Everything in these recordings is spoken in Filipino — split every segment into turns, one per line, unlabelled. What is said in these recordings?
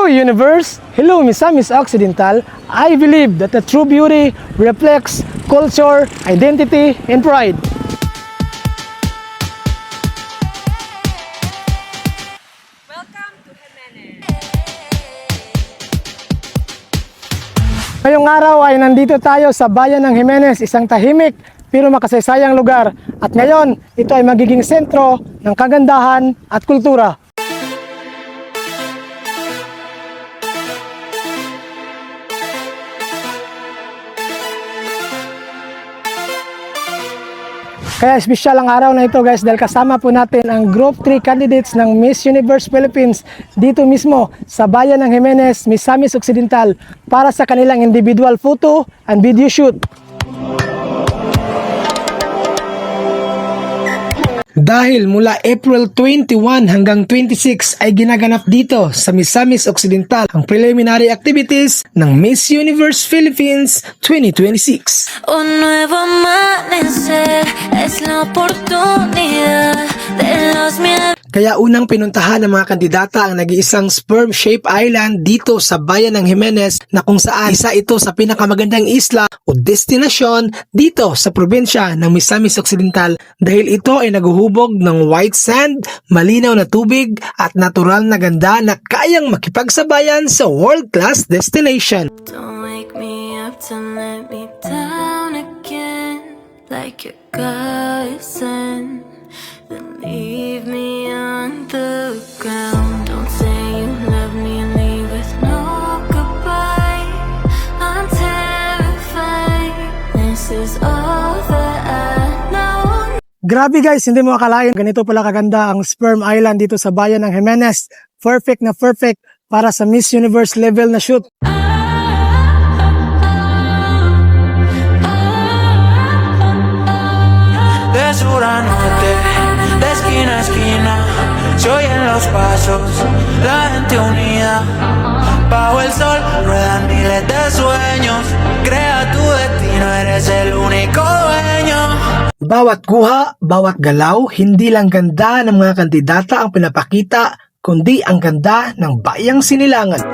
universe! Hello Misamis Occidental! I believe that the true beauty reflects culture, identity, and pride.
Welcome to Jimenez.
Ngayong araw ay nandito tayo sa bayan ng Jimenez, isang tahimik pero makasaysayang lugar. At ngayon, ito ay magiging sentro ng kagandahan at kultura. Kaya espesyal ang araw na ito guys dahil kasama po natin ang Group 3 candidates ng Miss Universe Philippines dito mismo sa bayan ng Jimenez, Misamis Occidental para sa kanilang individual photo and video shoot. Dahil mula April 21 hanggang 26 ay ginaganap dito sa Misamis Occidental ang preliminary activities ng Miss Universe Philippines 2026.
Un nuevo amanecer es la oportunidad de los miedos.
Kaya unang pinuntahan ng mga kandidata ang nag-iisang sperm-shaped island dito sa bayan ng Jimenez na kung saan isa ito sa pinakamagandang isla o destinasyon dito sa probinsya ng Misamis Occidental dahil ito ay naguhubog ng white sand, malinaw na tubig at natural na ganda na kayang makipagsabayan sa world-class destination.
Don't wake me up to let me down again, like your cousin. Then leave me on the ground. Don't say you love me and leave with no goodbye. I'm terrified. This is all that I know.
Grabe guys, hindi mo akalain ganito pala kaganda ang sperm island dito sa bayan ng Jimenez. Perfect na perfect para sa Miss Universe level na shoot.
De sur a norte, de esquina a esquina, se oyen los pasos, la gente unida. Bajo el sol ruedan miles de sueños, crea tu destino, eres el único dueño.
Bawat guha, bawat galaw, hindi lang ganda ng mga kandidata ang pinapakita, kundi ang ganda ng bayang sinilangan.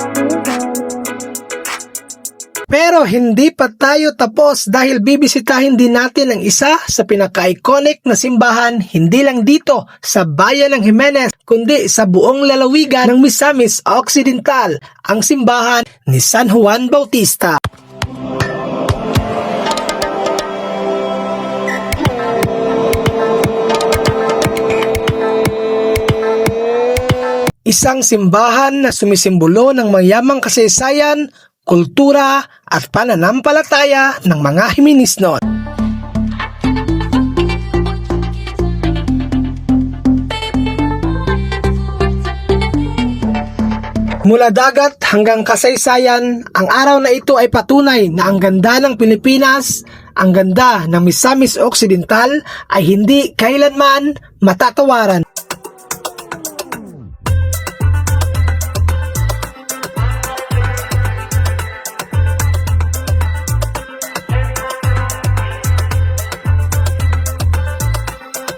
Pero hindi pa tayo tapos dahil bibisitahin din natin ang isa sa pinaka-iconic na simbahan hindi lang dito sa bayan ng Jimenez kundi sa buong lalawigan ng Misamis Occidental, ang simbahan ni San Juan Bautista. Isang simbahan na sumisimbolo ng mayamang kasaysayan, kultura at pananampalataya ng mga Jimeneznon. Mula dagat hanggang kasaysayan, ang araw na ito ay patunay na ang ganda ng Pilipinas, ang ganda ng Misamis Occidental ay hindi kailanman matatawaran.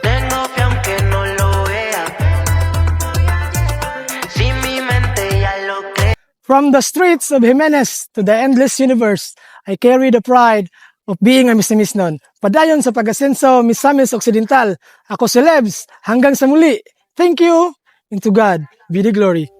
Tengo fe aunque no lo vea, si mi mente ya lo cree.
From the streets of Jimenez to the endless universe, I carry the pride of being a Misamisnon. Padayon sa pag-asenso, Misamis Occidental. Ako si Lebs. Hanggang sa muli. Thank you, and to God be the glory.